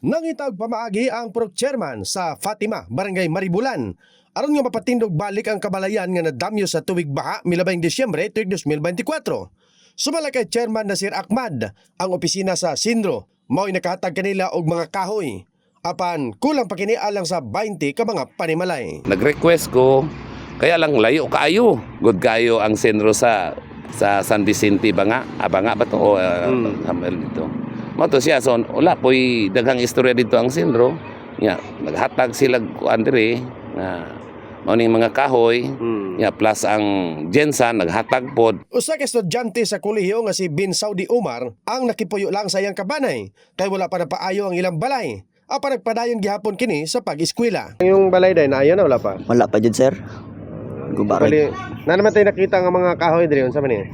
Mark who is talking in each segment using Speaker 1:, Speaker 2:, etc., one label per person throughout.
Speaker 1: Nangitag pamaagi ang Purok Chairman sa Fatima, Barangay Maribulan. Aron nga mapatindog balik ang kabalayan nga nadamyo sa tuwig baha milabing Disyembre 2024. Sumala kay Chairman Nasir Ahmad ang opisina sa Sindro, mao'y nakahatag kanila og mga kahoy. Apan kulang pa kini alang sa 20 ka mga panimalay.
Speaker 2: Nag-request ko, kaya lang layo kaayo. Good kayo ang Sindro sa San Vicente banga. Banga ba to? O Hamel dito. Mato siya, so wala po'y daghang istorya dito ang Sindro. Ya, naghatag sila kuan diri nga maning mga kahoy, ya, plus ang Jensan naghatag pod.
Speaker 1: Usa ka estudyante sa kolehiyo nga si Bin Saudi Umar ang nakipuyo lang sa iyang kabanay kay wala pa napaayo ang ilang balay. Apan nagpadayon gihapon kini sa pag-eskwela. Yung balay day na ayon na wala pa.
Speaker 3: Wala pa jud sir. Gubaron.
Speaker 1: Na naman tayo nakita nga mga kahoy diri unsa man ni?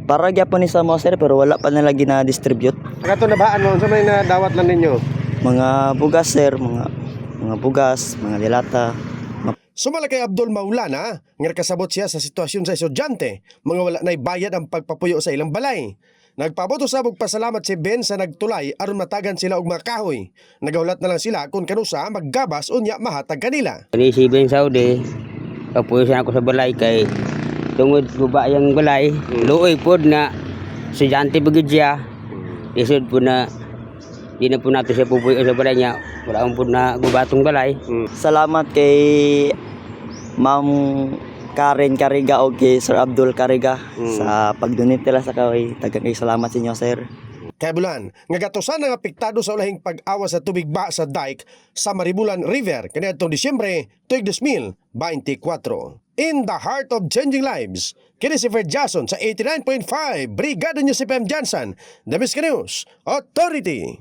Speaker 3: Para gyapon ni sa mo sir pero wala pa nila gina-distribute.
Speaker 1: Kato nabaan mo unsa man na dawat lang ninyo?
Speaker 3: Mga bugas sir, mga bugas, mga dilata.
Speaker 1: Sumala kay Abdul Maulana, nga kasabot siya sa sitwasyon sa estudyante, mga wala na'y bayad ang pagpapuyo sa ilang balay. Nagpaboto sa pasalamat si Ben sa nagtulay aron matagan sila og mga kahoy. Nagaulat na lang sila kung kanusa maggabas unya mahatag kanila.
Speaker 4: Ni si Ben Saudi, kapuyo siya ako sa balay kay tungod guba yang balay, luoy pod na estudyante bagid siya. Isod po na di na po nato siya pupuyo sa balay niya. Wala po na gubatong balay.
Speaker 3: Salamat kay Ma'am Karen Cariga o kay Sir Abdul Cariga sa pag-donate nila sa kahoy. Daghang kay salamat sa inyo sir.
Speaker 1: Kaya bulan, nga gatusan ang apektado sa ulahing pag-awa sa tubig ba sa dike sa Maribulan River kaniadtong Disyembre 2024. In the heart of changing lives, kini si Fred Jason sa 89.5 Brigada News FM Jansan, The Miska News Authority.